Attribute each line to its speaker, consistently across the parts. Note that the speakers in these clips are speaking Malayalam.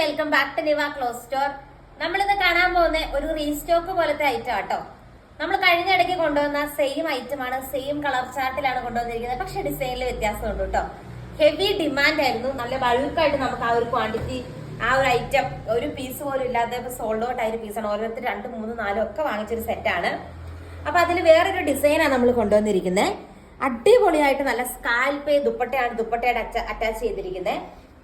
Speaker 1: Welcome back to Niva cloth store. നമ്മളിന്ന് കാണാൻ പോകുന്ന ഒരു റീസ്റ്റോക്ക് പോലത്തെ ഐറ്റം ആട്ടോ. നമ്മൾ കഴിഞ്ഞ ഇടയ്ക്ക് കൊണ്ടുവന്ന സെയിം ഐറ്റം ആണ്, സെയിം കളർ ചാർട്ടിലാണ് കൊണ്ടുവന്നിരിക്കുന്നത്. പക്ഷെ ഡിസൈനിൽ വ്യത്യാസമുണ്ട് കേട്ടോ. ഹെവി ഡിമാൻഡ് ആയിരുന്നു, നല്ല ബൾക്കായിട്ട് നമുക്ക് ആ ഒരു ക്വാണ്ടിറ്റി, ആ ഒരു ഐറ്റം ഒരു പീസ് പോലും ഇല്ലാതെ സോൾഡ് ഔട്ട് ആയ പീസാണ്. ഓരോരുത്തർ 2, 3, 4 ഒക്കെ വാങ്ങിച്ചൊരു സെറ്റാണ്. അപ്പൊ അതിൽ വേറൊരു ഡിസൈനാണ് നമ്മൾ കൊണ്ടുവന്നിരിക്കുന്നത്. അടിപൊളിയായിട്ട് നല്ല സ്കാൽപേ ദുപ്പട്ടയുടെ അറ്റാച്ച് ചെയ്തിരിക്കുന്നത്.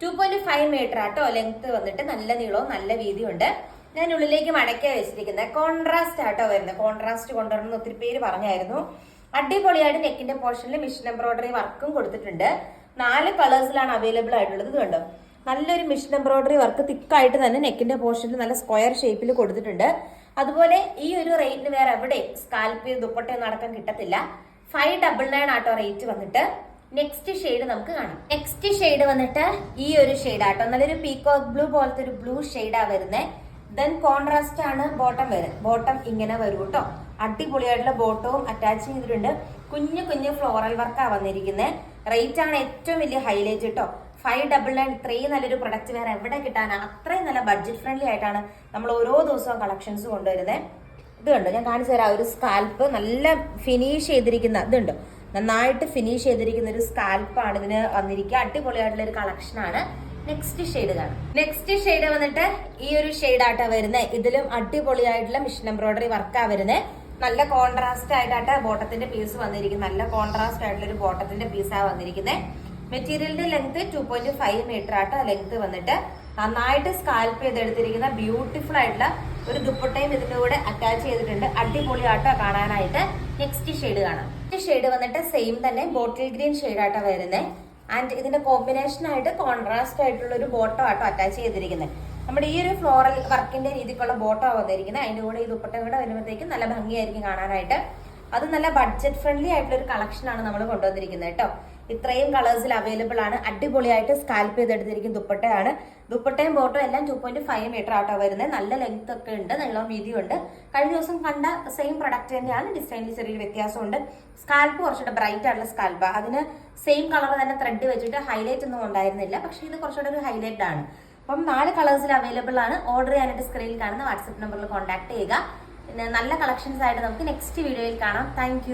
Speaker 1: 2.5 മീറ്റർ ആട്ടോ ലെങ്ത് വന്നിട്ട്, നല്ല നീളവും നല്ല വീതിയും ഉണ്ട്. ഞാൻ ഉള്ളിലേക്ക് മടക്കിയാണ് വെച്ചിരിക്കുന്നത്. കോൺട്രാസ്റ്റ് ആട്ടോ വരുന്നത്. കോൺട്രാസ്റ്റ് കൊണ്ടുവരണം ഒത്തിരി പേര് പറഞ്ഞായിരുന്നു. അടിപൊളിയായിട്ട് നെക്കിന്റെ പോർഷനിൽ മിഷൻ എംബ്രോയിഡറി വർക്കും കൊടുത്തിട്ടുണ്ട്. 4 കളേഴ്സിലാണ് അവൈലബിൾ ആയിട്ടുള്ളത്. ഇത് കണ്ടോ, നല്ലൊരു മിഷൻ എംബ്രോയിഡറി വർക്ക് തിക്കായിട്ട് തന്നെ നെക്കിന്റെ പോർഷനിൽ നല്ല സ്ക്വയർ ഷേപ്പിൽ കൊടുത്തിട്ടുണ്ട്. അതുപോലെ ഈ ഒരു റേറ്റിന് വേറെ എവിടെ സ്കാൽപ്പ് ദുപ്പട്ടയൊന്നും അടക്കം കിട്ടത്തില്ല. 599 ആട്ടോ റേറ്റ് വന്നിട്ട്. നെക്സ്റ്റ് ഷെയ്ഡ് നമുക്ക് കാണാം. നെക്സ്റ്റ് ഷെയ്ഡ് വന്നിട്ട് ഈ ഒരു ഷെയ്ഡ് ആട്ടോ, നല്ലൊരു പീകോക്ക് ബ്ലൂ പോലത്തെ ഒരു ബ്ലൂ ഷെയ്ഡാ വരുന്നത്. ദെൻ കോൺട്രാസ്റ്റ് ആണ് ബോട്ടം വരുന്നത്. ബോട്ടം ഇങ്ങനെ വരും കേട്ടോ. അടിപൊളിയായിട്ടുള്ള ബോട്ടവും അറ്റാച്ച് ചെയ്തിട്ടുണ്ട്. കുഞ്ഞു കുഞ്ഞു ഫ്ലോറൽ വർക്കാ വന്നിരിക്കുന്നത്. റേറ്റ് ആണ് ഏറ്റവും വലിയ ഹൈലൈറ്റ് കേട്ടോ. 599. ഇത്രയും നല്ലൊരു പ്രൊഡക്റ്റ് വേറെ എവിടെ കിട്ടാനാ? അത്രയും നല്ല ബഡ്ജറ്റ് ഫ്രണ്ട്ലി ആയിട്ടാണ് നമ്മൾ ഓരോ ദിവസവും കളക്ഷൻസ് കൊണ്ടുവരുന്നത്. ഇത് കണ്ടോ, ഞാൻ കാണിച്ചു തരാം. ഒരു സ്കാൽപ്പ് നല്ല ഫിനിഷ് ചെയ്തിരിക്കുന്ന, ഇതുണ്ട് നന്നായിട്ട് ഫിനിഷ് ചെയ്തിരിക്കുന്ന ഒരു സ്കാൽപ്പാണ് ഇതിന് വന്നിരിക്കുക. അടിപൊളിയായിട്ടുള്ള ഒരു കളക്ഷൻ ആണ്. നെക്സ്റ്റ് ഷെയ്ഡ് കാണാം. നെക്സ്റ്റ് ഷെയ്ഡ് വന്നിട്ട് ഈ ഒരു ഷെയ്ഡാട്ടാ വരുന്നത്. ഇതിലും അടിപൊളിയായിട്ടുള്ള മിഷൻ എംബ്രോയിഡറി വർക്കാ വരുന്നത്. നല്ല കോൺട്രാസ്റ്റ് ആയിട്ടാണ് ബോട്ടത്തിന്റെ പീസ് വന്നിരിക്കുന്നത്. നല്ല കോൺട്രാസ്റ്റ് ആയിട്ടുള്ള ഒരു ബോട്ടത്തിന്റെ പീസാണ് വന്നിരിക്കുന്നത്. മെറ്റീരിയലിന്റെ ലെങ്ത് 2.5 മീറ്റർ ആട്ടോ ലെങ്ത് വന്നിട്ട്. നന്നായിട്ട് സ്കാൽപ്പ് ചെയ്തെടുത്തിരിക്കുന്ന ബ്യൂട്ടിഫുൾ ആയിട്ടുള്ള ഒരു ദുപ്പട്ടയും ഇതിന്റെ കൂടെ അറ്റാച്ച് ചെയ്തിട്ടുണ്ട്. അടിപൊളി ആട്ടോ കാണാനായിട്ട്. നെക്സ്റ്റ് ഷെയ്ഡ് കാണാം. ഷെയ്ഡ് വന്നിട്ട് സെയിം തന്നെ ബോട്ടിൽ ഗ്രീൻ ഷെയ്ഡ് ആട്ടോ വരുന്നത്. ആൻഡ് ഇതിന്റെ കോമ്പിനേഷൻ ആയിട്ട് കോൺട്രാസ്റ്റ് ആയിട്ടുള്ള ഒരു ബോട്ടോ ആട്ടോ അറ്റാച്ച് ചെയ്തിരിക്കുന്നത്. നമ്മുടെ ഈ ഒരു ഫ്ലോറൽ വർക്കിന്റെ രീതിക്കുള്ള ബോട്ടോ വന്നിരിക്കുന്നത്. അതിന്റെ കൂടെ ഈ ദുപ്പട്ടയും കൂടെ വരുമ്പോഴത്തേക്കും നല്ല ഭംഗിയായിരിക്കും കാണാനായിട്ട്. അത് നല്ല ബഡ്ജറ്റ് ഫ്രണ്ട്ലി ആയിട്ടുള്ള ഒരു കളക്ഷൻ ആണ് നമ്മൾ കൊണ്ടുവന്നിരിക്കുന്നത് കേട്ടോ. ഇത്രയും കളേഴ്സിൽ അവൈലബിൾ ആണ്. അടിപൊളിയായിട്ട് സ്കാൽപ്പ് ചെയ്തെടുത്തിരിക്കുന്ന ദുപ്പട്ടയാണ്. ദുപ്പട്ടയും ബോട്ടോ എല്ലാം 2.5 മീറ്റർ ആട്ടോ വരുന്നത്. നല്ല ലെങ്ത് ഒക്കെ ഉണ്ട്, നല്ല വീതിയും ഉണ്ട്. കഴിഞ്ഞ ദിവസം കണ്ട സെയിം പ്രൊഡക്റ്റ് തന്നെയാണ്. ഡിസൈനിൽ ചെറിയൊരു വ്യത്യാസമുണ്ട്. സ്കാൽപ്പ് കുറച്ചുകൂടെ ബ്രൈറ്റ് ആയിട്ടുള്ള സ്കാൽപ്പ്. അതിന് സെയിം കളർ തന്നെ ത്രെഡ് വെച്ചിട്ട് ഹൈലൈറ്റ് ഒന്നും ഉണ്ടായിരുന്നില്ല. പക്ഷെ ഇത് കുറച്ചുകൂടെ ഒരു ഹൈലൈറ്റ് ആണ്. അപ്പം 4 കളേഴ്സിൽ അവൈലബിൾ ആണ്. ഓർഡർ ചെയ്യാനായിട്ട് സ്ക്രീനിൽ കാണുന്ന വാട്സ്ആപ്പ് നമ്പറിൽ കോൺടാക്ട് ചെയ്യുക. പിന്നെ നല്ല കളക്ഷൻസ് ആയിട്ട് നമുക്ക് നെക്സ്റ്റ് വീഡിയോയിൽ കാണാം. താങ്ക്